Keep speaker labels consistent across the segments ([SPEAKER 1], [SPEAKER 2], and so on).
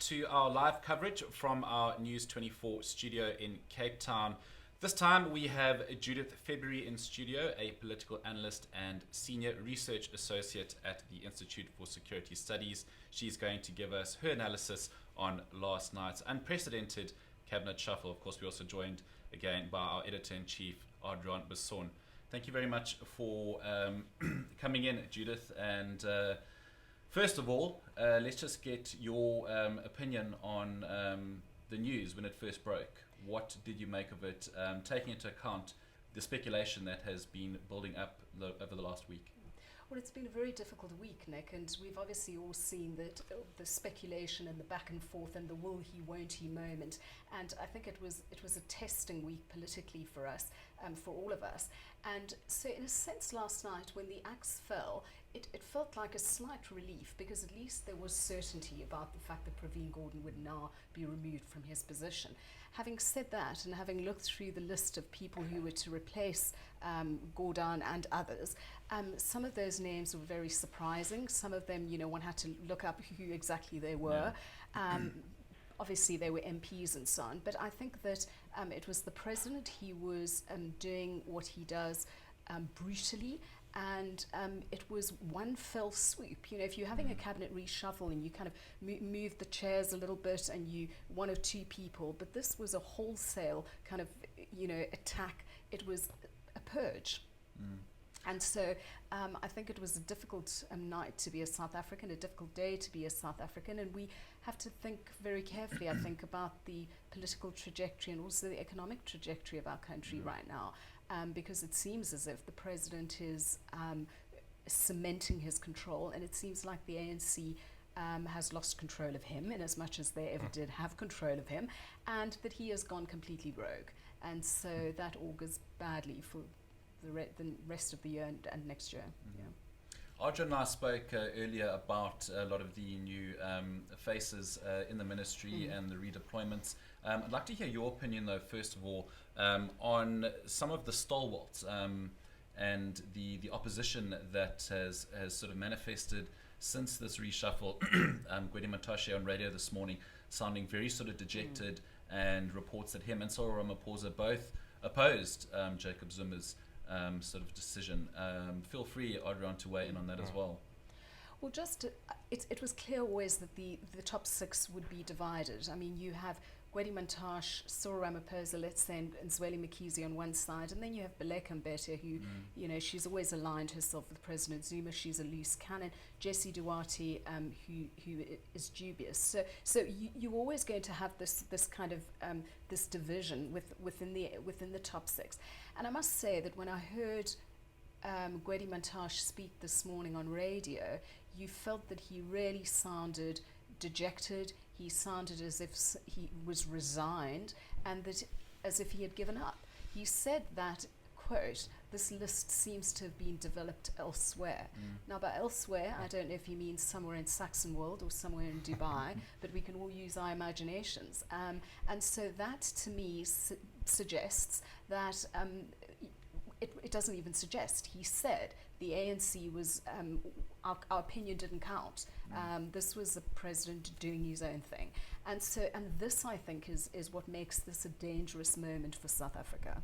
[SPEAKER 1] to our live coverage from our News 24 studio in Cape Town. This time we have Judith February in studio, a political analyst and senior research associate at the Institute for Security Studies. She's going to give us her analysis on last night's unprecedented cabinet shuffle. Of course, we're also joined again by our editor-in-chief, Adrian Besson. Thank you very much for coming in, Judith. And first of all, let's just get your opinion on the news when it first broke. What did you make of it, taking into account the speculation that has been building up over the last week?
[SPEAKER 2] Well, it's been a very difficult week, Nick, and we've obviously all seen that the speculation and the back and forth and the will he, won't he moment. And I think it was a testing week politically for us, for all of us. And so in a sense last night when the axe fell, it felt like a slight relief, because at least there was certainty about the fact that Praveen Gordhan would now be removed from his position. Having said that, and having looked through the list of people who were to replace Gordhan and others, some of those names were very surprising. Some of them, one had to look up who exactly they were. Yeah. Obviously, they were MPs and so on. But I think that it was the president. He was doing what he does brutally. And it was one fell swoop. If you're having a cabinet reshuffle and you kind of move the chairs a little bit and you one or two people, but this was a wholesale kind of, attack. It was a purge. And so I think it was a difficult night to be a South African, a difficult day to be a South African, and we have to think very carefully, I think, about the political trajectory and also the economic trajectory of our country right now. Because it seems as if the president is cementing his control, and it seems like the ANC has lost control of him in as much as they ever did have control of him, and that he has gone completely rogue. And so that augurs badly for the rest of the year and next year.
[SPEAKER 1] Arjun and I spoke earlier about a lot of the new faces in the ministry and the redeployments. I'd like to hear your opinion, though, first of all, on some of the stalwarts and the opposition that has sort of manifested since this reshuffle. Gwedi Mantashe on radio this morning sounding very sort of dejected and reports that him and Cyril Ramaphosa both opposed Jacob Zuma's sort of decision. Feel free, Adrian, to weigh in on that as well.
[SPEAKER 2] Well, it was clear always that the top six would be divided. I mean, you have Gwedi Mantashe, Cyril Ramaphosa, let's say, and Zweli Mkhize on one side, and then you have Baleka Mbete, who, she's always aligned herself with President Zuma. She's a loose cannon. Jessie Duarte, who is dubious. So you're always going to have this kind of this division within the top six. And I must say that when I heard Gwedi Mantashe speak this morning on radio, you felt that he really sounded dejected. He sounded as if he was resigned and that as if he had given up. He said that, quote, "This list seems to have been developed elsewhere." Now, by elsewhere, I don't know if he means somewhere in Saxon World or somewhere in Dubai, but we can all use our imaginations. And so that, to me, suggests that it doesn't even suggest. He said the ANC was, our opinion didn't count. This was the president doing his own thing. And this, I think, is what makes this a dangerous moment for South Africa.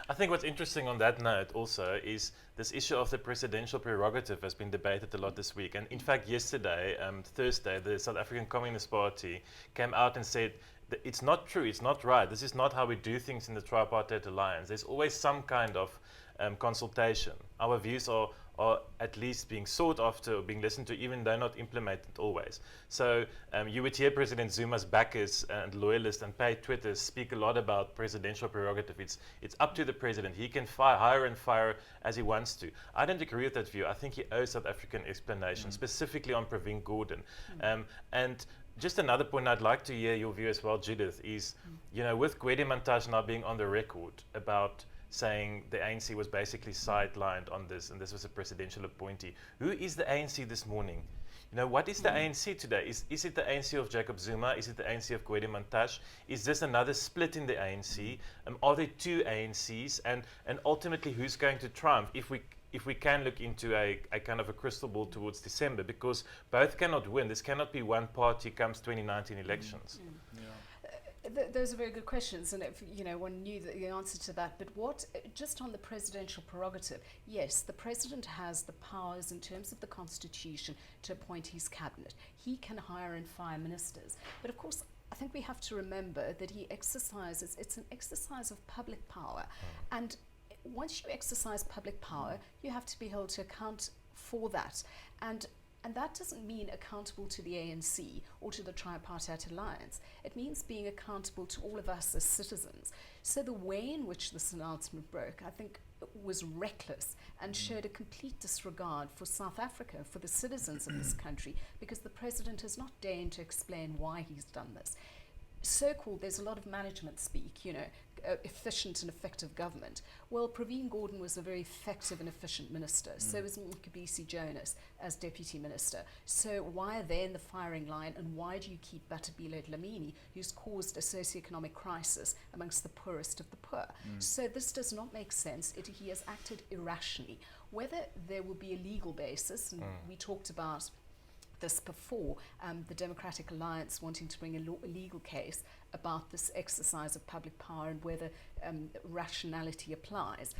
[SPEAKER 3] I think what's interesting on that note also is this issue of the presidential prerogative has been debated a lot this week. And in fact, yesterday, Thursday, the South African Communist Party came out and said, it's not true, it's not right. This is not how we do things in the tripartite alliance. There's always some kind of consultation. Our views are at least being sought after or being listened to, even though not implemented always. So you would hear President Zuma's backers and loyalists and paid Twitters speak a lot about presidential prerogative. It's up to the president. He can hire and fire as he wants to. I don't agree with that view. I think he owes South African explanation, specifically on Praveen Gordhan. And just another point I'd like to hear your view as well, Judith, is, with Gwedi Mantashe now being on the record about saying the ANC was basically sidelined on this and this was a presidential appointee. Who is the ANC this morning? What is the ANC today? Is it the ANC of Jacob Zuma? Is it the ANC of Gwedi Mantashe? Is this another split in the ANC? Are there two ANCs? And ultimately, who's going to triumph? If we if we can look into a kind of a crystal ball towards December, because both cannot win. This cannot be one party comes 2019 elections.
[SPEAKER 2] Those are very good questions, and if one knew the answer to that. But just on the presidential prerogative, yes, the president has the powers in terms of the Constitution to appoint his cabinet. He can hire and fire ministers. But of course, I think we have to remember that it's an exercise of public power. And once you exercise public power, you have to be held to account for that. And that doesn't mean accountable to the ANC or to the Tripartite Alliance. It means being accountable to all of us as citizens. So the way in which this announcement broke, I think, was reckless and showed a complete disregard for South Africa, for the citizens of this country, because the president has not deigned to explain why he's done this. So-called, there's a lot of management speak, efficient and effective government. Well, Praveen Gordhan was a very effective and efficient minister. So was Mcebisi Jonas as deputy minister. So why are they in the firing line, and why do you keep Batabile Dlamini, who's caused a socioeconomic crisis amongst the poorest of the poor? So this does not make sense. He has acted irrationally. Whether there will be a legal basis, and we talked about this before, the Democratic Alliance wanting to bring a legal case about this exercise of public power and whether rationality applies.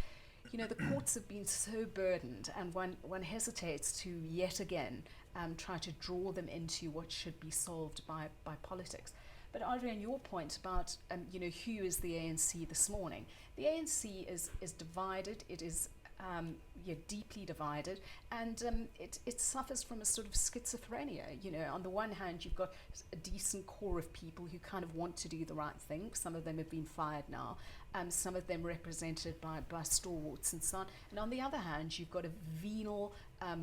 [SPEAKER 2] The courts have been so burdened, and one hesitates to yet again try to draw them into what should be solved by politics. But Adrian, your point about who is the ANC this morning? The ANC is divided. It is deeply divided, and it suffers from a sort of schizophrenia. On the one hand, you've got a decent core of people who kind of want to do the right thing. Some of them have been fired now, some of them represented by stalwarts and so on. And on the other hand, you've got a venal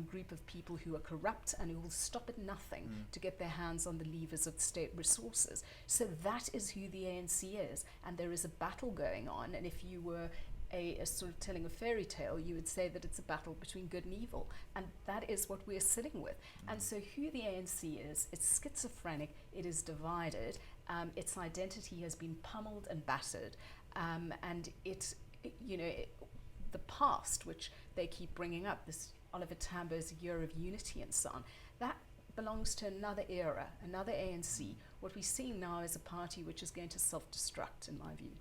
[SPEAKER 2] group of people who are corrupt and who will stop at nothing to get their hands on the levers of state resources. So that is who the ANC is, and there is a battle going on. And if you were a sort of telling a fairy tale, you would say that it's a battle between good and evil, and that is what we're sitting with. And so who the ANC is, it's schizophrenic, it is divided, its identity has been pummeled and battered, and the past, which they keep bringing up, this Oliver Tambo's year of unity and so on, that belongs to another era, another ANC. What we're seeing now is a party which is going to self-destruct, in my view.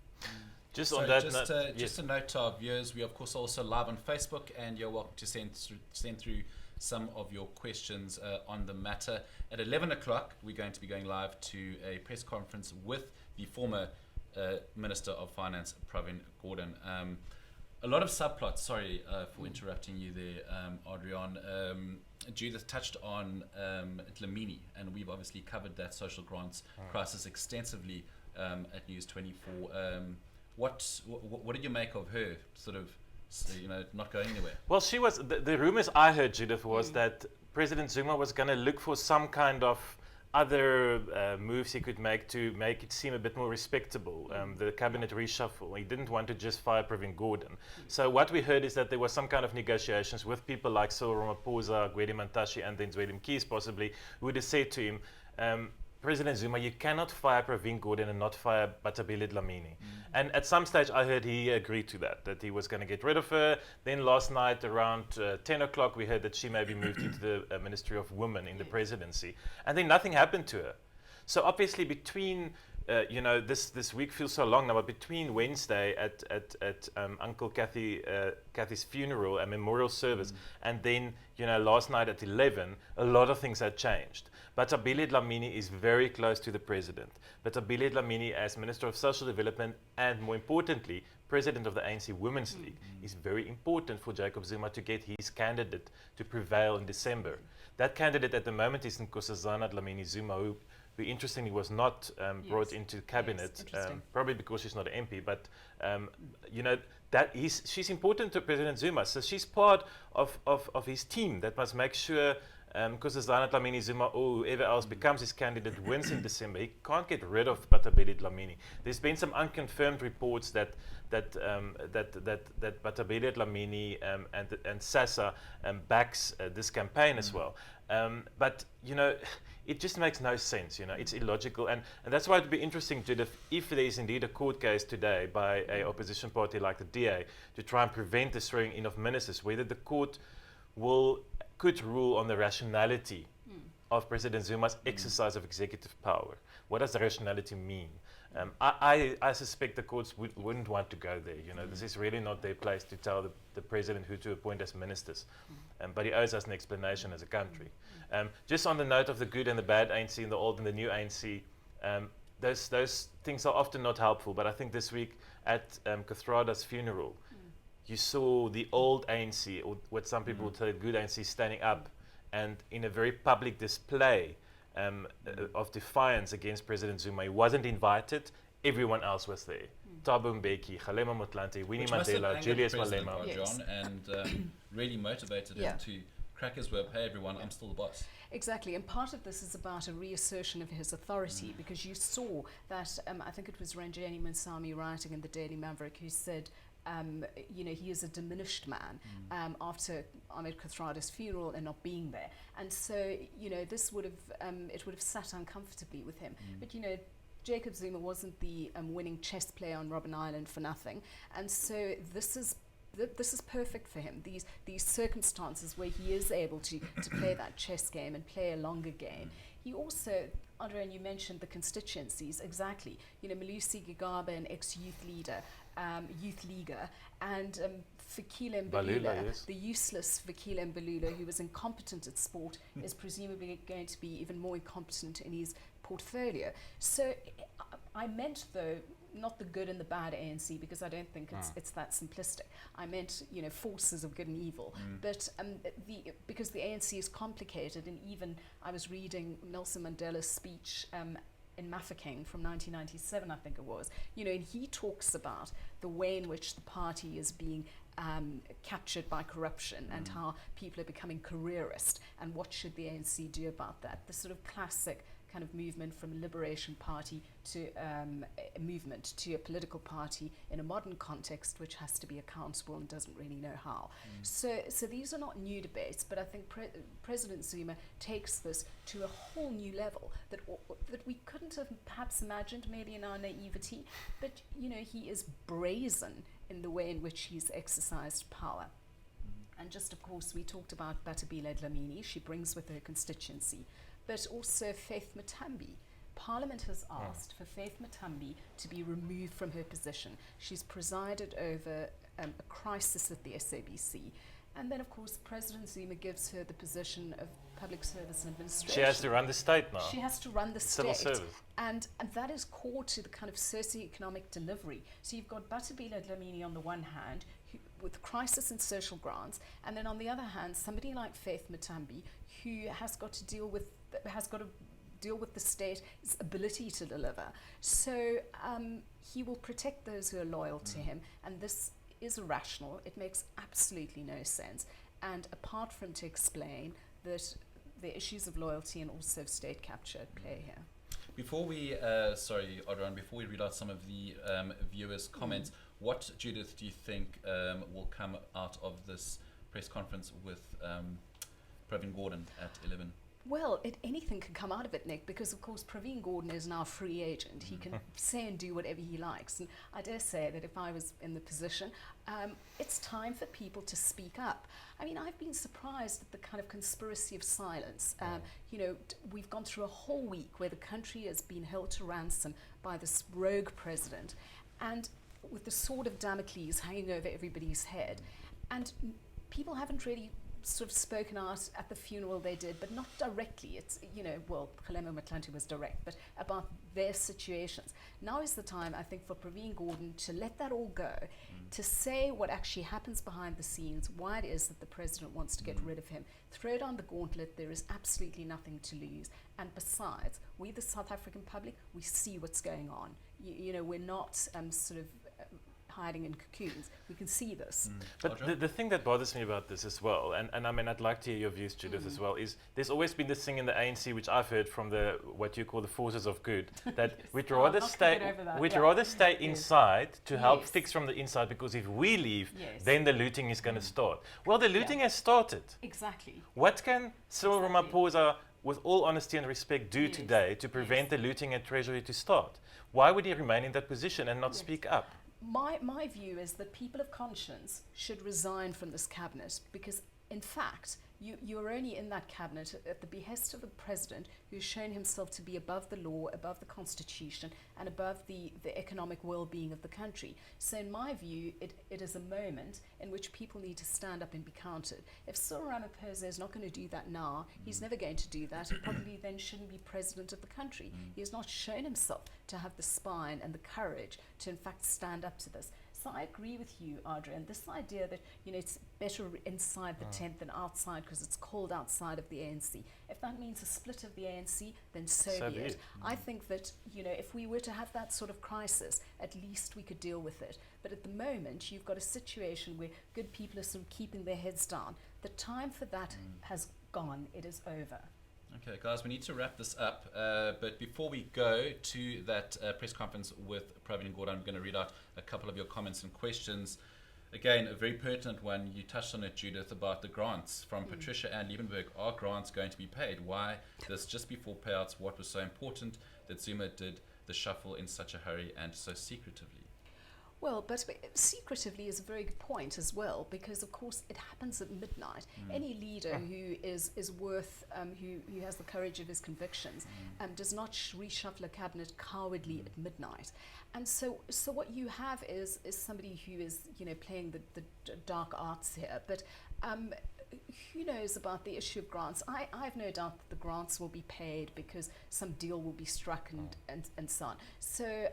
[SPEAKER 3] Just
[SPEAKER 1] so
[SPEAKER 3] on that
[SPEAKER 1] just,
[SPEAKER 3] note,
[SPEAKER 1] just a note to our viewers, we of course also live on Facebook, and you're welcome to send through some of your questions on the matter. At 11 o'clock, we're going to be going live to a press conference with the former Minister of Finance, Praveen Gordhan. A lot of subplots, sorry for interrupting you there, Adrian. Judith touched on Dlamini, and we've obviously covered that social grants crisis extensively at News 24. What did you make of her sort of, not going anywhere?
[SPEAKER 3] Well, she was, the rumors I heard, Judith, was that President Zuma was going to look for some kind of other moves he could make to make it seem a bit more respectable, the cabinet reshuffle. He didn't want to just fire Praveen Gordhan. So what we heard is that there was some kind of negotiations with people like Cyril Ramaphosa, Gwede Mantashe, and then Zweli Mkhize possibly, who would have said to him, President Zuma, you cannot fire Praveen Gordhan and not fire Batabile Dlamini. And at some stage I heard he agreed to that he was going to get rid of her. Then last night around 10 o'clock we heard that she may be moved into the Ministry of Women in the presidency. And then nothing happened to her. So obviously between, this week feels so long now, but between Wednesday at Uncle Kathy's funeral, a memorial service, and then, last night at 11, a lot of things had changed. Batabile Dlamini is very close to the president. Batabile Dlamini, as Minister of Social Development and, more importantly, President of the ANC Women's League, is very important for Jacob Zuma to get his candidate to prevail in December. That candidate at the moment is Nkosazana Dlamini Zuma, who interestingly was not brought into cabinet, probably because she's not an MP, but she's important to President Zuma, so she's part of his team that must make sure because as Dlamini Dlamini Zuma or whoever else becomes his candidate wins in December, he can't get rid of Batabile Dlamini. There's been some unconfirmed reports that Batabile Dlamini and SASSA backs this campaign as well. But it just makes no sense. It's illogical, and that's why it'd be interesting, Judith, if there is indeed a court case today by a opposition party like the DA to try and prevent the swearing in of ministers, whether the court could rule on the rationality of President Zuma's exercise of executive power. What does the rationality mean? I suspect the courts wouldn't want to go there. This is really not their place to tell the president who to appoint as ministers. But he owes us an explanation as a country. Just on the note of the good and the bad ANC and the old and the new ANC, those things are often not helpful. But I think this week at Kathrada's funeral, you saw the old ANC, or what some people would say good ANC, standing up and in a very public display of defiance against President Zuma. He wasn't invited, everyone else was there. Thabo Mbeki, Kgalema Motlanthe, Winnie Mandela, Julius Malema.
[SPEAKER 1] John, and really motivated him to crack his whip, hey everyone, I'm still the boss.
[SPEAKER 2] Exactly, and part of this is about a reassertion of his authority, because you saw that, I think it was Ranjani Mansami writing in the Daily Maverick who said, he is a diminished man after Ahmed Kathrada's funeral and not being there. And so, this would have sat uncomfortably with him. But, Jacob Zuma wasn't the winning chess player on Robben Island for nothing. And so this is perfect for him, these circumstances where he is able to play that chess game and play a longer game. He also, Andre, and you mentioned the constituencies, exactly. Malusi Gigaba, an ex-youth leader, youth leaguer, and Fikile Mbalula,
[SPEAKER 3] yes.
[SPEAKER 2] the useless Fikile Mbalula, who was incompetent at sport, is presumably going to be even more incompetent in his portfolio. So I meant, though, not the good and the bad ANC, because I don't think it's that simplistic. I meant, forces of good and evil. But because the ANC is complicated, and even I was reading Nelson Mandela's speech in Mafeking from 1997, I think it was, and he talks about the way in which the party is being captured by corruption and how people are becoming careerist, and what should the ANC do about that. The sort of classic kind of movement from a liberation party to a movement to a political party in a modern context, which has to be accountable and doesn't really know how. So these are not new debates, but I think President Zuma takes this to a whole new level that we couldn't have perhaps imagined, maybe in our naivety. But he is brazen in the way in which he's exercised power. And just, of course, we talked about Batabile Dlamini. She brings with her constituency, but also Faith Matambi. Parliament has asked for Faith Matambi to be removed from her position. She's presided over a crisis at the SABC. And then, of course, President Zuma gives her the position of Public Service Administration.
[SPEAKER 3] She has to run the state now.
[SPEAKER 2] She has to run the
[SPEAKER 3] Civil
[SPEAKER 2] state.
[SPEAKER 3] service.
[SPEAKER 2] And that is core to the kind of socioeconomic delivery. So you've got Batabile Dlamini on the one hand, with crisis in social grants, and then on the other hand, somebody like Faith Matambi, who has got to deal with the state's ability to deliver. So he will protect those who are loyal to him, and this is irrational. It makes absolutely no sense. And apart from to explain that the issues of loyalty and also of state capture at play here.
[SPEAKER 1] Before we, Odran, before we read out some of the viewers' comments, what, Judith, do you think will come out of this press conference with Pravin Gordhan at 11?
[SPEAKER 2] Well, anything can come out of it, Nick, because of course Pravin Gordhan is now a free agent. He can say and do whatever he likes. And I dare say that if I was in the position, it's time for people to speak up. I mean, I've been surprised at the kind of conspiracy of silence. We've gone through a whole week where the country has been held to ransom by this rogue president, and with the sword of Damocles hanging over everybody's head. And people haven't really sort of spoken out at the funeral. They did, but not directly. It's, Kgalema Motlanthe was direct, but about their situations. Now is the time, I think, for Pravin Gordhan to let that all go, to say what actually happens behind the scenes, why it is that the president wants to get rid of him, throw down the gauntlet. There is absolutely nothing to lose. And besides, we, the South African public, we see what's going on. We're not hiding in cocoons. We can see this.
[SPEAKER 3] But the thing that bothers me about this as well, and I mean, I'd like to hear your views, Judith, as well, is there's always been this thing in the ANC, which I've heard from the what you call the forces of good, that we'd rather stay inside to help fix from the inside, because if we leave, then the looting is going to start. Well, the looting has started.
[SPEAKER 2] Exactly.
[SPEAKER 3] What can Cyril Ramaphosa, with all honesty and respect, do today to prevent the looting at Treasury to start? Why would he remain in that position and not speak up?
[SPEAKER 2] My view is that people of conscience should resign from this cabinet, because in fact you're only in that cabinet at the behest of the president, who's shown himself to be above the law, above the constitution, and above the economic well-being of the country. So in my view, it is a moment in which people need to stand up and be counted. If Cyril Ramaphosa is not going to do that now, he's never going to do that. He probably then shouldn't be president of the country. He has not shown himself to have the spine and the courage to in fact stand up to this. So I agree with you, Audrey, and this idea that, you know, it's better inside the tent than outside because it's cold outside of the ANC. If that means a split of the ANC, then so be it. I think that, you know, if we were to have that sort of crisis, at least we could deal with it. But at the moment, you've got a situation where good people are sort of keeping their heads down. The time for that has gone. It is over.
[SPEAKER 1] Okay, guys, we need to wrap this up. But before we go to that press conference with Pravin and Gordon, I'm going to read out a couple of your comments and questions. Again, a very pertinent one. You touched on it, Judith, about the grants from Patricia Ann Liebenberg. Are grants going to be paid? Why this just before payouts? What was so important that Zuma did the shuffle in such a hurry and so secretively?
[SPEAKER 2] Well, but secretively is a very good point as well, because of course it happens at midnight. Any leader who is worth, who has the courage of his convictions, does not reshuffle a cabinet cowardly at midnight. And so what you have is somebody who is, you know, playing the dark arts here. But who knows about the issue of grants? I have no doubt that the grants will be paid because some deal will be struck and so on. So.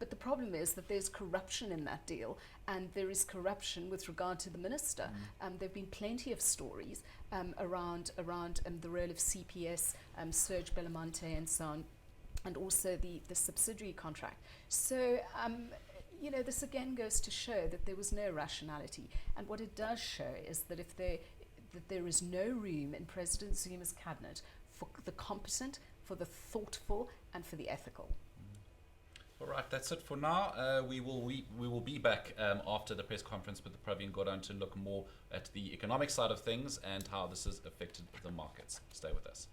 [SPEAKER 2] But the problem is that there's corruption in that deal, and there is corruption with regard to the minister. There have been plenty of stories around the role of CPS, Serge Belamonte and so on, and also the subsidiary contract. So, you know, this again goes to show that there was no rationality. And what it does show is that that there is no room in President Zuma's cabinet for the competent, for the thoughtful, and for the ethical.
[SPEAKER 1] All right, that's it for now. We will be back after the press conference with Pravin Gordhan to look more at the economic side of things and how this has affected the markets. Stay with us.